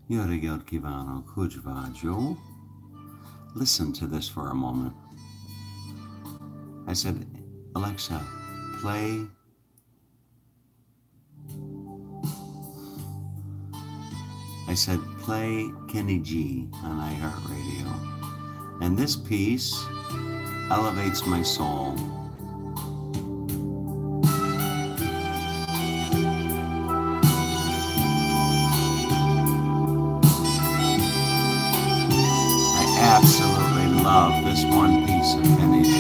Yorigot Kivano Kujvajo. Listen to this for a moment. I said, Alexa, play. I said, play Kenny G on iHeartRadio. And this piece elevates my soul. I absolutely love this one piece of Kenny G.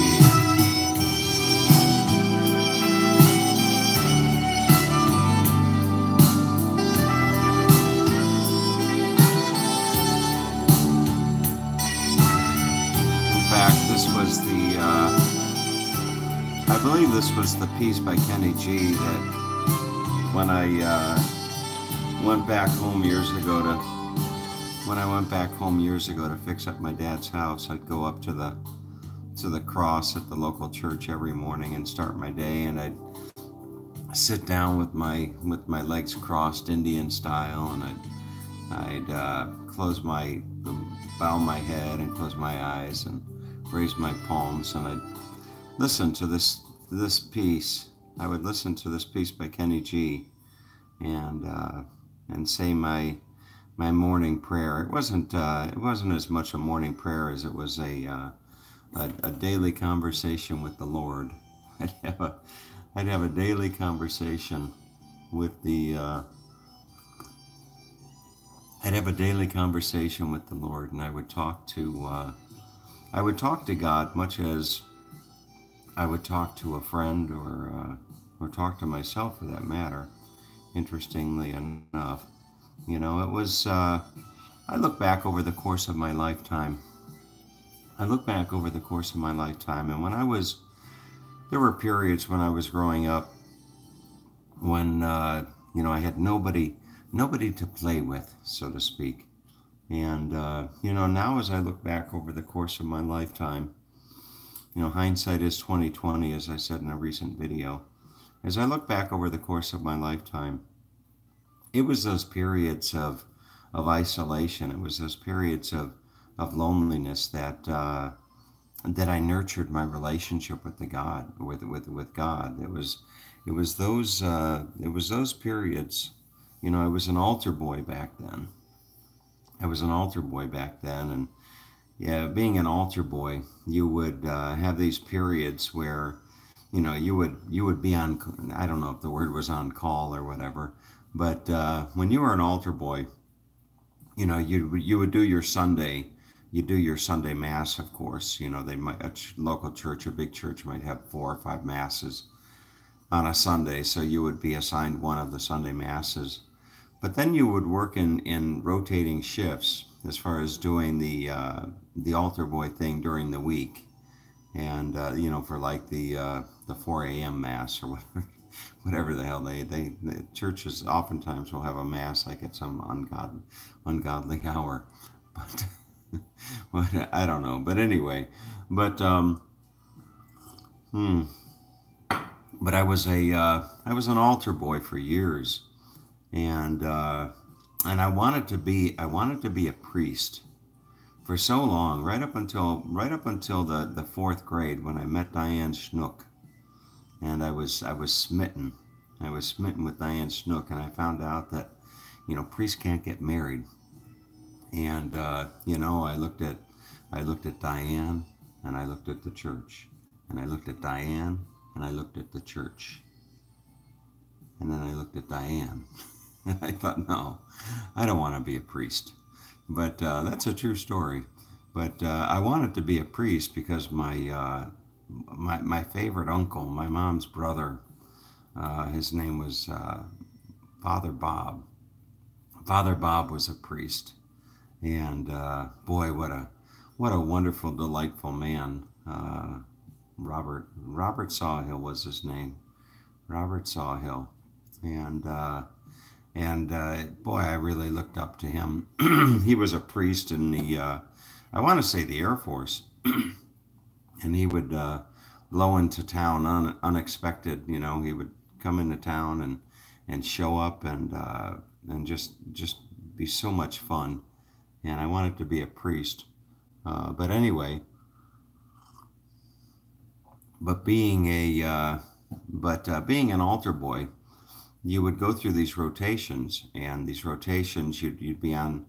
I believe this was the piece by Kenny G that when I went back home years ago to fix up my dad's house, I'd go up to the cross at the local church every morning and start my day, and I'd sit down with my legs crossed Indian style, and I'd bow my head and close my eyes and raise my palms, and I'd listen to this piece. I would listen to this piece by Kenny G, and say my morning prayer. It wasn't as much a morning prayer as it was a daily conversation with the Lord. I'd have a daily conversation with the Lord, and I would talk to God much as I would talk to a friend or talk to myself, for that matter. Interestingly enough, it was. I look back over the course of my lifetime. And when there were periods when I was growing up when I had nobody to play with, so to speak. And now as I look back over the course of my lifetime, hindsight is 2020, as I said in a recent video. As I look back over the course of my lifetime, it was those periods of isolation. It was those periods of loneliness that I nurtured my relationship with God. It was those periods. I was an altar boy back then. And yeah, being an altar boy, you would have these periods where, you would be on. I don't know if the word was on call or whatever, but when you were an altar boy, you would do your Sunday. You do your Sunday mass, of course. A local church, a big church, might have 4 or 5 masses on a Sunday, so you would be assigned one of the Sunday masses. But then you would work in rotating shifts as far as doing the altar boy thing during the week, and for like the 4 a.m. mass or whatever the hell the churches oftentimes will have a mass like at some ungodly hour, but I don't know. But anyway, but I was an altar boy for years, and I wanted to be a priest for so long, right up until the 4th grade, when I met Diane Schnook, and I was smitten. I was smitten with Diane Schnook, and I found out that priests can't get married. And I looked at Diane, and I looked at the church, and I looked at Diane, and I looked at the church, and then I looked at Diane. And I thought, no, I don't want to be a priest. But that's a true story. But I wanted to be a priest because my favorite uncle, my mom's brother, his name was Father Bob. Father Bob was a priest, and boy, what a wonderful, delightful man. Robert Sawhill was his name. Robert Sawhill, and boy, I really looked up to him. He was a priest in the, I want to say the Air Force, and he would blow into town unexpected. He would come into town and show up and just be so much fun, and I wanted to be a priest. But anyway, but being being an altar boy, you would go through these rotations, and these rotations you'd be on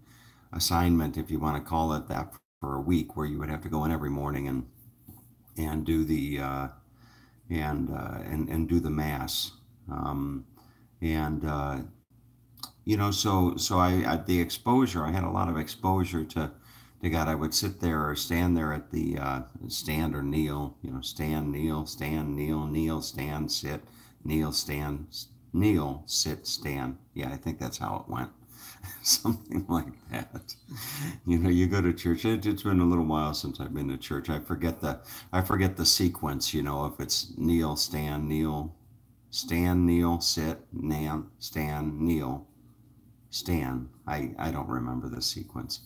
assignment, if you want to call it that, for a week, where you would have to go in every morning and do the and do the mass. Um, and so I the exposure, I had a lot of exposure to God. I would sit there or stand there at the stand or kneel, stand, kneel, stand, kneel, kneel, stand, sit, kneel, stand, kneel, sit, stand. Yeah, I think that's how it went. Something like that. You go to church. It's been a little while since I've been to church. I forget the sequence. If it's kneel, stand, kneel, sit, stand, kneel, stand. I don't remember the sequence,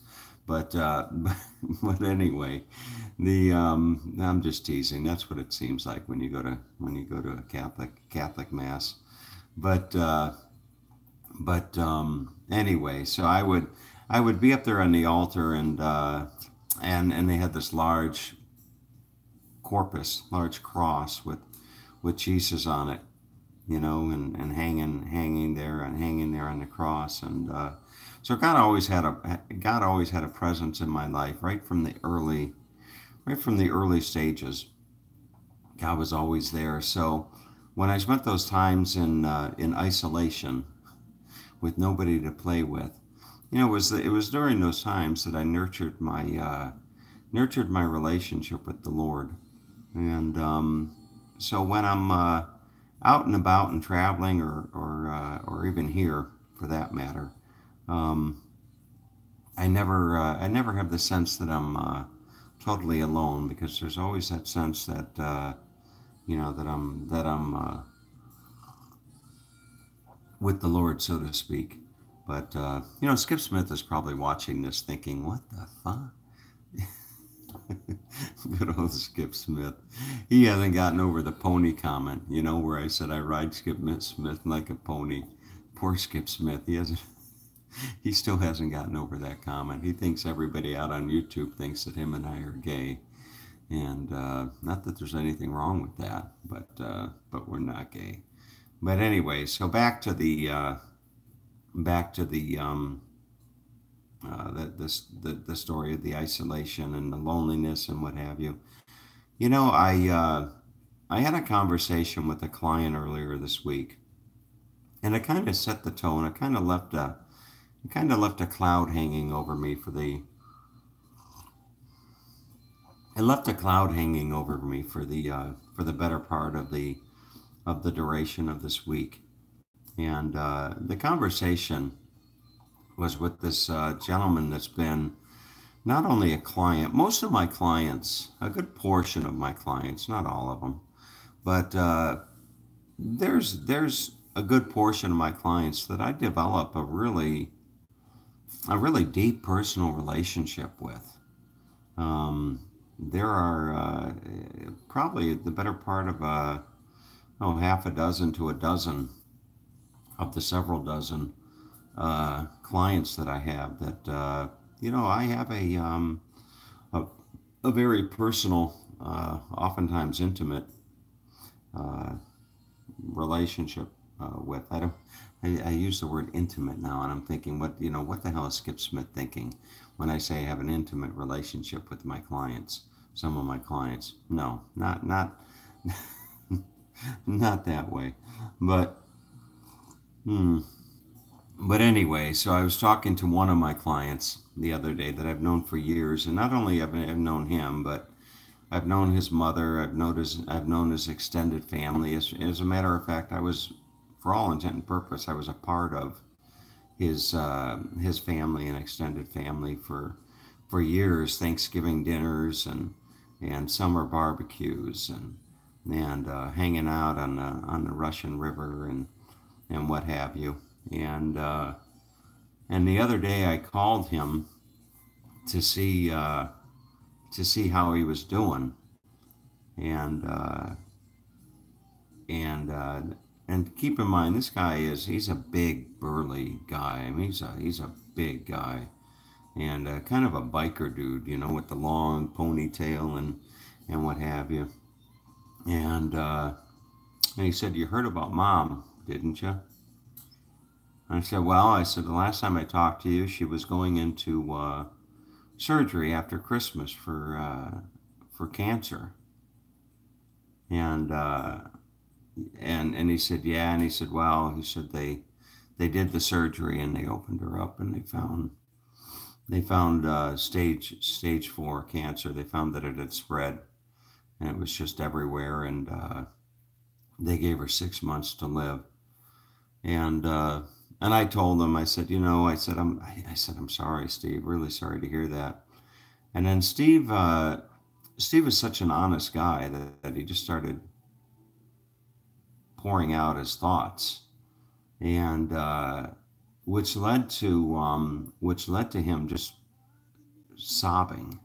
but but anyway, I'm just teasing. That's what it seems like when you go to a Catholic mass, but. Anyway, so I would be up there on the altar, and they had this large large cross with Jesus on it, and hanging there on the cross, and so God always had a presence in my life right from the early stages. God was always there. So when I spent those times in isolation, with nobody to play with, it was during those times that I nurtured my relationship with the Lord. And so when I'm out and about and traveling, or even here for that matter, I never have the sense that I'm totally alone, because there's always that sense that I'm with the Lord, so to speak. But Skip Smith is probably watching this thinking, what the fuck? Good old Skip Smith. He hasn't gotten over the pony comment, where I said I ride Skip Smith like a pony. Poor Skip Smith. He still hasn't gotten over that comment. He thinks everybody out on YouTube thinks that him and I are gay. And not that there's anything wrong with that, but we're not gay. But anyway, so back to the the story of the isolation and the loneliness and what have you. I had a conversation with a client earlier this week, and it kind of set the tone. It kind of left a cloud hanging over me for the. It left a cloud hanging over me for the better part of the duration of this week. And the conversation was with this gentleman that's been not only a client, most of my clients, a good portion of my clients, not all of them, but there's a good portion of my clients that I develop a really deep personal relationship with. There are probably the better part of half a dozen to a dozen of the several dozen clients that I have that I have a very personal, oftentimes intimate relationship with. I use the word intimate now, and I'm thinking, what the hell is Skip Smith thinking when I say I have an intimate relationship with my clients? Some of my clients, no, not not that way, but anyway, so I was talking to one of my clients the other day that I've known for years, and not only have I known him, but I've known his mother. I've known his extended family. As a matter of fact, for all intent and purpose, I was a part of his family and extended family for years. Thanksgiving dinners and summer barbecues and hanging out on the Russian River and what have you. And the other day I called him to see how he was doing, and and keep in mind, this guy he's a big burly guy. I mean, he's a big guy, and kind of a biker dude, with the long ponytail and what have you. And he said, "You heard about Mom, didn't you?" And I said, "Well," I said, "the last time I talked to you, she was going into surgery after Christmas for cancer." And and he said, "Yeah." And he said, "Well," he said, they did the surgery and they opened her up and they found stage 4 cancer. They found that it had spread and it was just everywhere, and they gave her 6 months to live. And I told them, I said, I'm sorry, Steve, really sorry to hear that. And then Steve is such an honest guy that he just started pouring out his thoughts, and which led to him sobbing,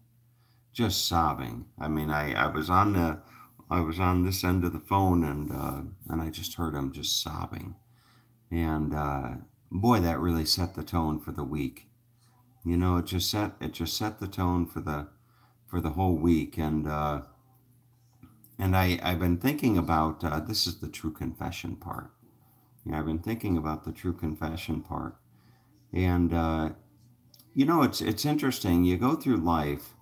just sobbing. I mean, I was on this end of the phone, and I just heard him just sobbing, and boy, that really set the tone for the week. It just set the tone for the whole week, and I've been thinking about this is the true confession part. Yeah, I've been thinking about the true confession part, and it's interesting. You go through life,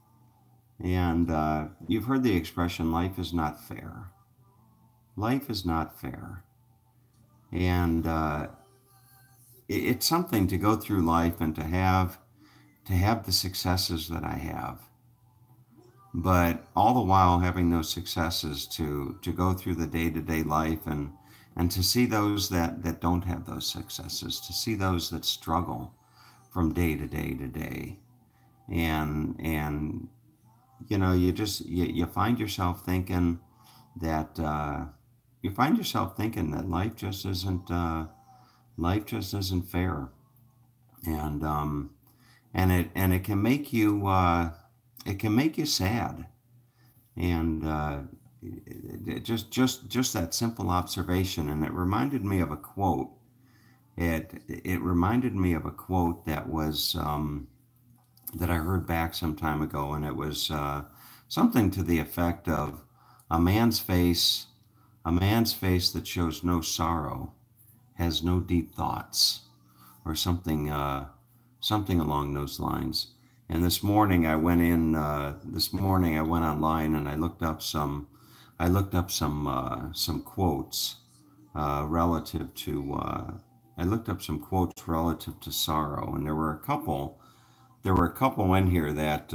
and you've heard the expression, "Life is not fair." Life is not fair, and it's something to go through life and to have the successes that I have, but all the while having those successes to go through the day-to-day life, and to see those that don't have those successes, to see those that struggle from day to day to day, and you find yourself thinking that life just isn't fair, and it can make you sad, and just that simple observation, and it reminded me of a quote. It reminded me of a quote that I heard back some time ago, and it was something to the effect of, "A man's face, a man's face that shows no sorrow has no deep thoughts," or something along those lines. And this morning I went online and I looked up some quotes relative to sorrow, and there were a couple in here that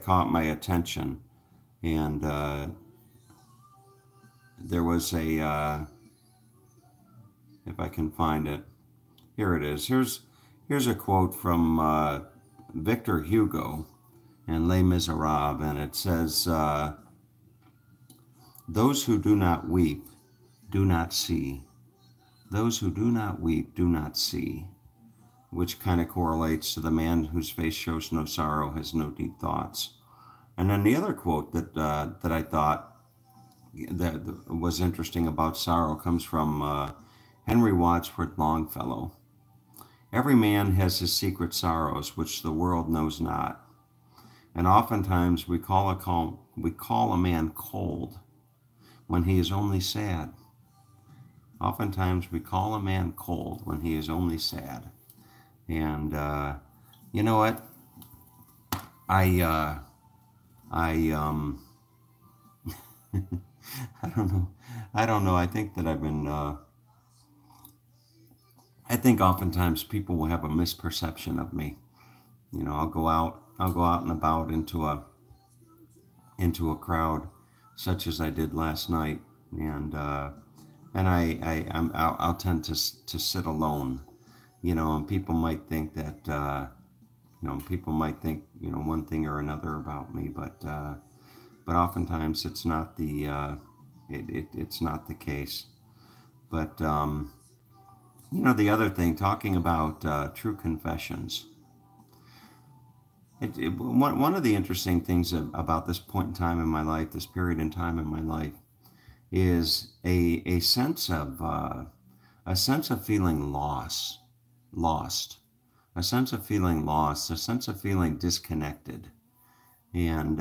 caught my attention, and there was if I can find it, here it is. Here's a quote from Victor Hugo and Les Miserables, and it says, "Those who do not weep do not see. Those who do not weep do not see," which kind of correlates to "the man whose face shows no sorrow has no deep thoughts." And then the other quote that I thought that was interesting about sorrow comes from Henry Wadsworth Longfellow. "Every man has his secret sorrows which the world knows not, and oftentimes we call a man cold when he is only sad. Oftentimes we call a man cold when he is only sad." And you know what? I I don't know. I don't know. I think that I've been. I think oftentimes people will have a misperception of me. I'll go out. I'll go out and about into a crowd, such as I did last night, and I'll tend to sit alone. And people might think that. People might think one thing or another about me, but oftentimes it's not the case. But the other thing, talking about true confessions. One of the interesting things about this point in time in my life, this period in time in my life, is a sense of feeling lost, a sense of feeling lost, a sense of feeling disconnected, and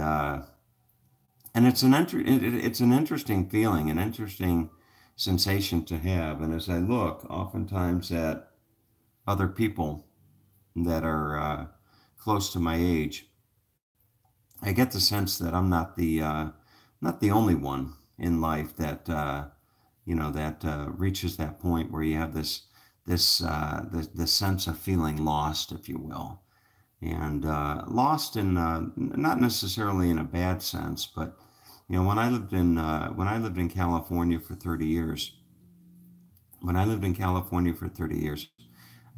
it's it's an interesting feeling, an interesting sensation to have. And as I look oftentimes at other people that are close to my age, I get the sense that I'm not the only one in life that that reaches that point where you have this sense of feeling lost, if you will, and lost in not necessarily in a bad sense, but when I lived in California for 30 years, when I lived in California for 30 years,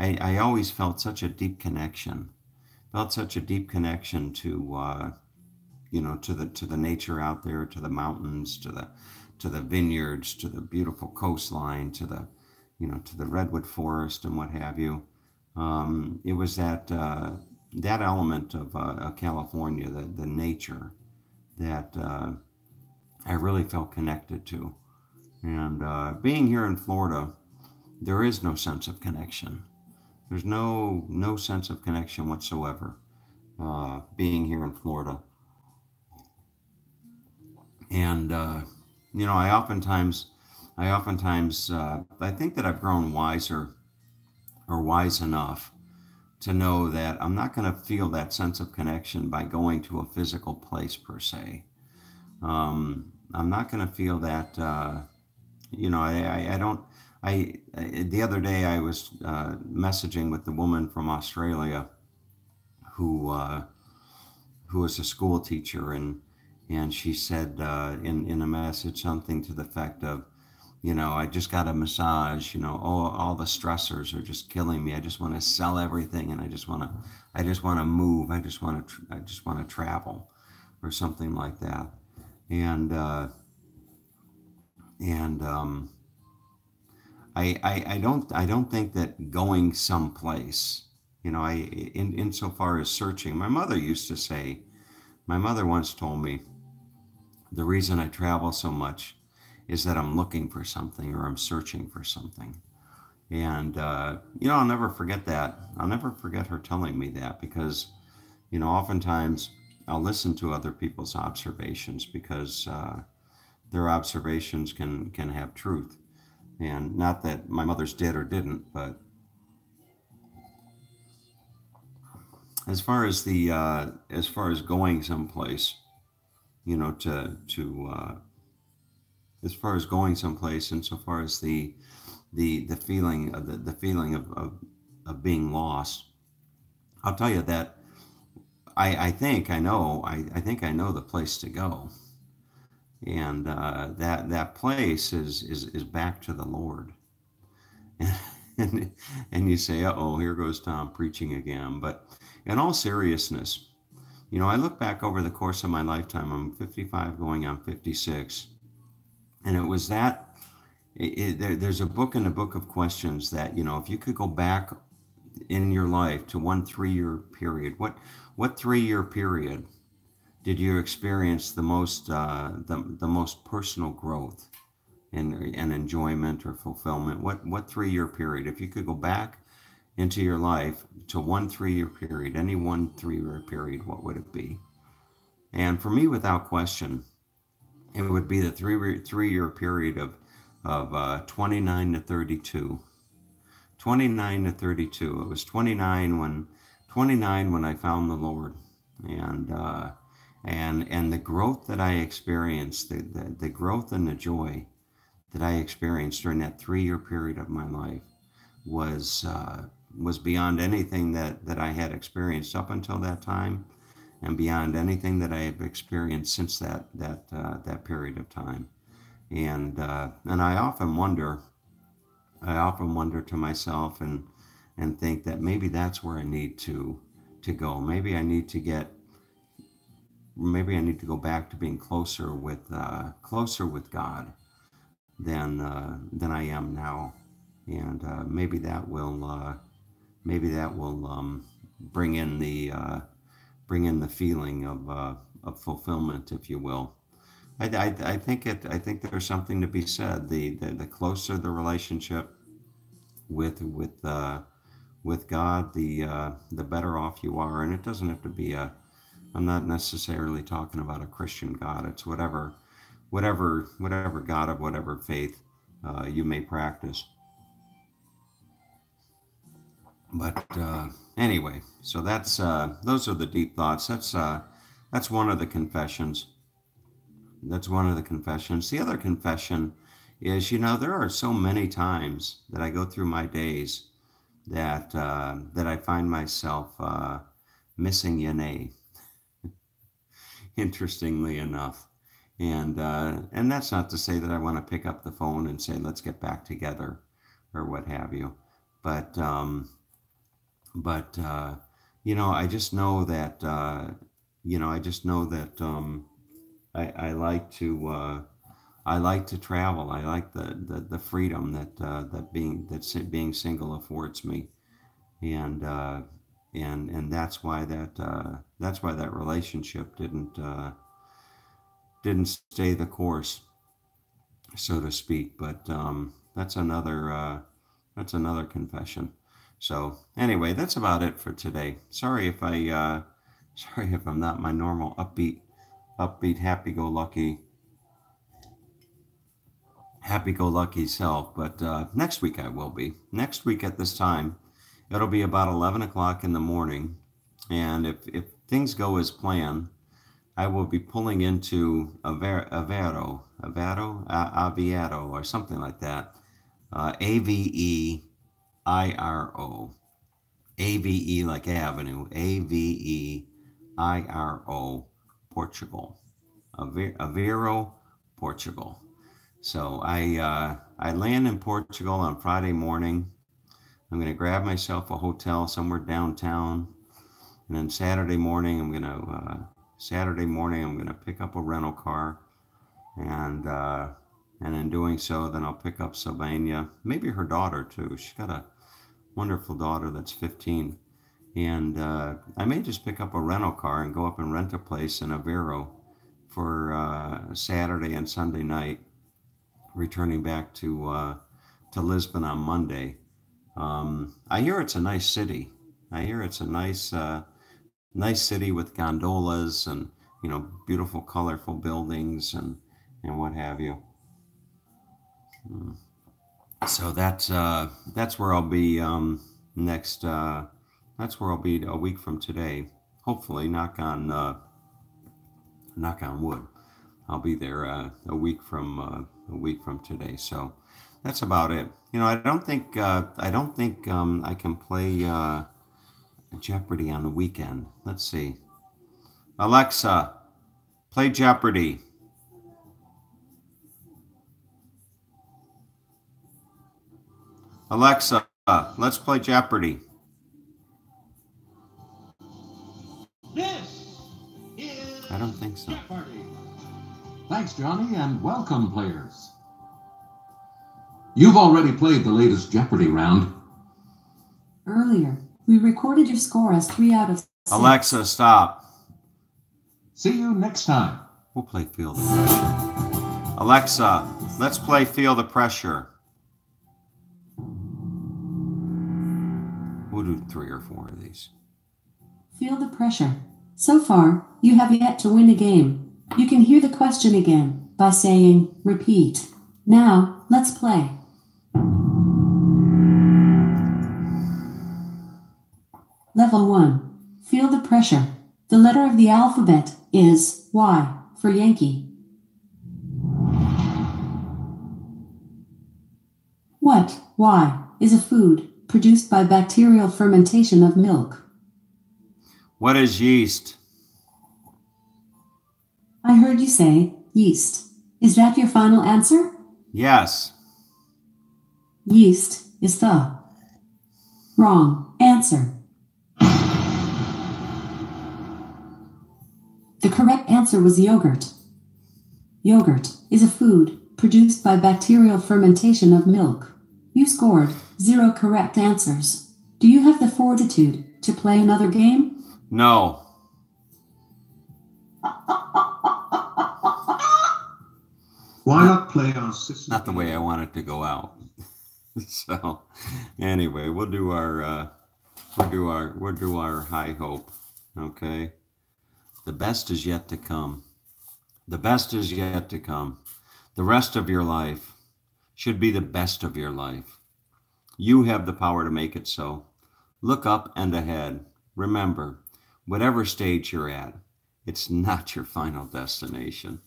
I always felt such a deep connection to to the nature out there, to the mountains, to the vineyards, to the beautiful coastline, to the to the redwood forest and what have you. It was that element of California, the nature that I really felt connected to. And being here in Florida, there is no sense of connection. There's no sense of connection whatsoever. Being here in Florida, and I oftentimes, I think that I've grown wiser or wise enough to know that I'm not going to feel that sense of connection by going to a physical place per se. I'm not going to feel that. I don't. The other day I was messaging with the woman from Australia who who is a school teacher, and she said in a message something to the effect of, I just got a massage. All the stressors are just killing me. I just want to sell everything, and I just want to move. I just want to travel, or something like that. And and I don't think that going someplace, insofar as searching. My mother once told me, the reason I travel so much is that I'm looking for something, or I'm searching for something. And, I'll never forget that. I'll never forget her telling me that, because, oftentimes I'll listen to other people's observations, because their observations can have truth. And not that my mother's did or didn't, but as far as going someplace, to as far as going someplace, and so far as the feeling of the feeling of being lost, I'll tell you that I think I know the place to go, and that place is back to the Lord. And you say, "Uh-oh, here goes Tom preaching again." But in all seriousness, I look back over the course of my lifetime. I'm 55 going on 56. And it was there's a book in the Book of Questions that, if you could go back in your life to one 3-year period, what 3-year period did you experience the most personal growth and enjoyment or fulfillment? What 3-year period? If you could go back into your life to one 3-year period, any one 3-year period, what would it be? And for me, without question, it would be the 3-year period of 29 to 32. 29 to 32. It was 29 when I found the Lord, and the growth that I experienced, the growth and the joy that I experienced during that 3-year period of my life was beyond anything that I had experienced up until that time, and beyond anything that I have experienced since that period of time. And I often wonder to myself, and think that maybe that's where I need to go. Maybe I need to go back to being closer with God than I am now, and maybe that will bring in the feeling of fulfillment, if you will. I think there's something to be said. The closer the relationship with with God, the better off you are. And it doesn't have to be a. I'm not necessarily talking about a Christian God. It's whatever God of whatever faith you may practice. But anyway, so that's those are the deep thoughts. That's one of the confessions. That's one of the confessions. The other confession is, there are so many times that I go through my days that I find myself missing Yane, interestingly enough. And that's not to say that I want to pick up the phone and say, let's get back together or what have you. But, I just know that, I just know that I like to travel. I like the freedom that being single affords me, and that's why that relationship didn't stay the course, so to speak. But that's another confession. So anyway, that's about it for today. Sorry if I'm not my normal upbeat, happy-go-lucky self, but next week I will be. Next week at this time, it'll be about 11 o'clock in the morning, and if things go as planned, I will be pulling into Aveiro, or something like that. Aveiro. Ave like avenue. Aveiro, Portugal. Aveiro, Portugal. So I land in Portugal on Friday morning. I'm going to grab myself a hotel somewhere downtown, and then Saturday morning I'm going to pick up a rental car, and in doing so, then I'll pick up Sylvania, maybe her daughter too. She's got a wonderful daughter that's 15, and I may just pick up a rental car and go up and rent a place in Aveiro for Saturday and Sunday night, returning back to Lisbon on Monday. I hear it's a nice city. I hear it's a nice city with gondolas and beautiful, colorful buildings and what have you. So that's where I'll be next. That's where I'll be a week from today. Hopefully, knock on wood. I'll be there a week from today. So that's about it. I don't think I can play Jeopardy on the weekend. Let's see. Alexa, play Jeopardy. Alexa, let's play Jeopardy. This is I don't think so. Jeopardy. Thanks, Johnny, and welcome, players. You've already played the latest Jeopardy round. Earlier, we recorded your score as 3 out of 6. Alexa, stop. See you next time. We'll play Feel the Pressure. Alexa, let's play Feel the Pressure. We'll do 3 or 4 of these. Feel the pressure. So far, you have yet to win a game. You can hear the question again by saying, repeat. Now, let's play. Level 1. Feel the pressure. The letter of the alphabet is Y for Yankee. What, Y, is a food produced by bacterial fermentation of milk? What is yeast? I heard you say yeast. Is that your final answer? Yes. Yeast is the wrong answer. The correct answer was yogurt. Yogurt is a food produced by bacterial fermentation of milk. You scored 0 correct answers. Do you have the fortitude to play another game? No. Why not play our sister? Not the way I want it to go out. So anyway, we'll do our high hope. Okay. The best is yet to come. The best is yet to come. The rest of your life should be the best of your life. You have the power to make it so. Look up and ahead. Remember, whatever stage you're at, it's not your final destination.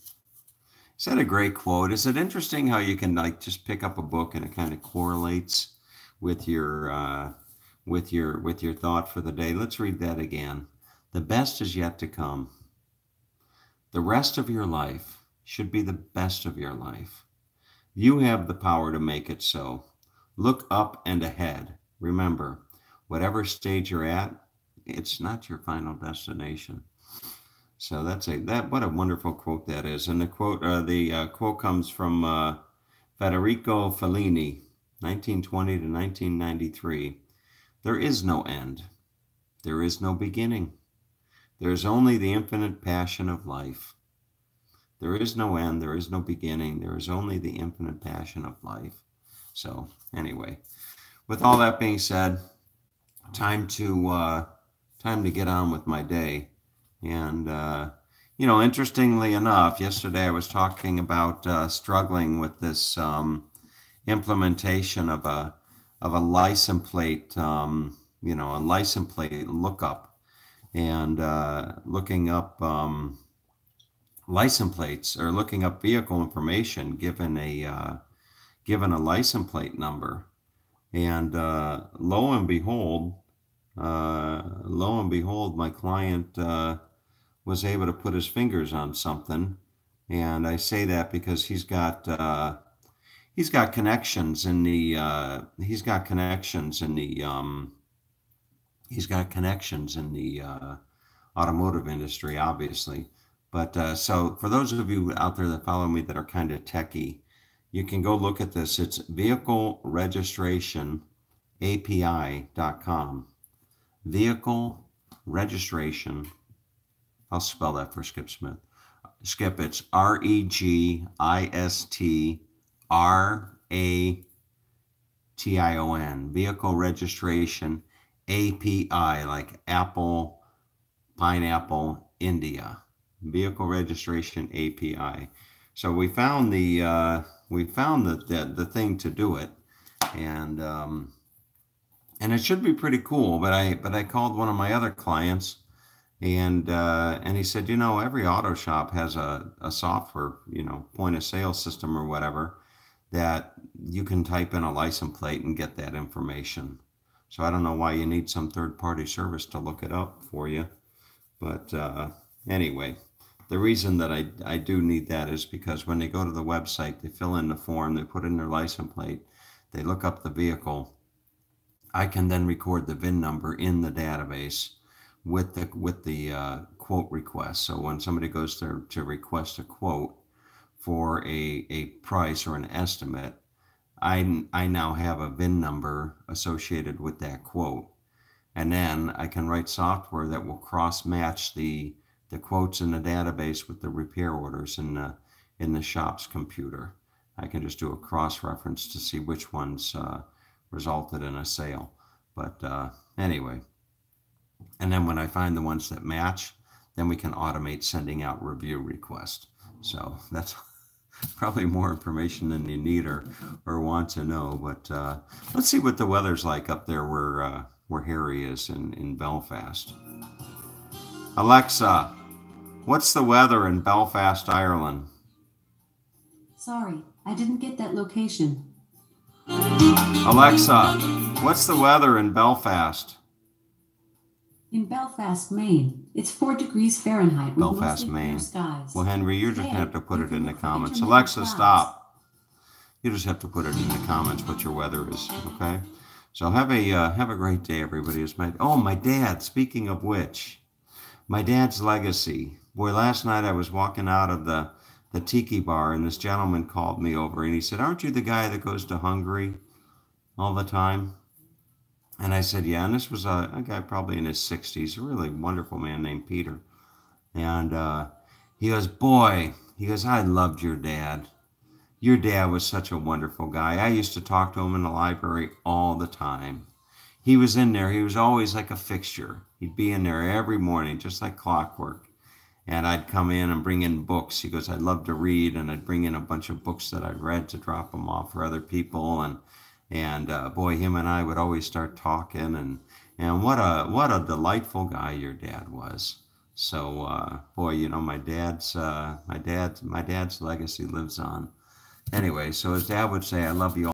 Is that a great quote? Is it interesting how you can like just pick up a book and it kind of correlates with your thought for the day? Let's read that again. The best is yet to come. The rest of your life should be the best of your life. You have the power to make it so. Look up and ahead. Remember, whatever stage you're at, it's not your final destination. So what a wonderful quote that is. And the quote comes from Federico Fellini, 1920 to 1993. There is no end. There is no beginning. There is only the infinite passion of life. There is no end. There is no beginning. There is only the infinite passion of life. So anyway, with all that being said, time to get on with my day. And, interestingly enough, yesterday I was talking about struggling with this implementation of a license plate, a license plate lookup, and looking up license plates or looking up vehicle information given a license plate number. And lo and behold, my client was able to put his fingers on something, and I say that because he's got connections in the automotive industry, obviously. But so for those of you out there that follow me that are kind of techie, you can go look at this. It's vehicleregistrationapi.com. Vehicle registration. I'll spell that for Skip Smith. Skip, it's REGISTRATION. Vehicle registration API, like Apple, Pineapple, India. Vehicle registration API. So we found the thing to do it, and it should be pretty cool. But I called one of my other clients, and he said, every auto shop has a software, point of sale system or whatever, that you can type in a license plate and get that information. So I don't know why you need some third-party service to look it up for you. But anyway, the reason that I do need that is because when they go to the website, they fill in the form, they put in their license plate, they look up the vehicle. I can then record the VIN number in the database with the quote request. So when somebody goes to request a quote for a price or an estimate, I now have a VIN number associated with that quote. And then I can write software that will cross-match the quotes in the database with the repair orders in the shop's computer. I can just do a cross-reference to see which ones resulted in a sale. But anyway, and then when I find the ones that match, then we can automate sending out review requests. So that's probably more information than you need or want to know. But let's see what the weather's like up there where Harry is in Belfast. Alexa, what's the weather in Belfast, Ireland? Sorry, I didn't get that location. Alexa, what's the weather in Belfast? In Belfast, Maine, it's 4 degrees Fahrenheit with Belfast, mostly Maine. clear skies. Well, Henry, you just have to put it in the comments. Today, Alexa, clouds. stop. You just have to put it in the comments what your weather is, okay? So have a great day, everybody. It's my dad. Speaking of which, my dad's legacy. Boy, last night I was walking out of the tiki bar, and this gentleman called me over, and he said, "Aren't you the guy that goes to Hungary all the time?" And I said, "Yeah." And this was a guy probably in his 60s, a really wonderful man named Peter. And he goes, "Boy," he goes, "I loved your dad." Your dad was such a wonderful guy. I used to talk to him in the library all the time. He was in there. He was always like a fixture. He'd be in there every morning, just like clockwork. And I'd come in and bring in books. He goes, I'd love to read, and I'd bring in a bunch of books that I'd read to drop them off for other people. And boy, him and I would always start talking. And what a delightful guy your dad was. So boy, you know, my dad's legacy lives on. Anyway, so his dad would say, "I love you all."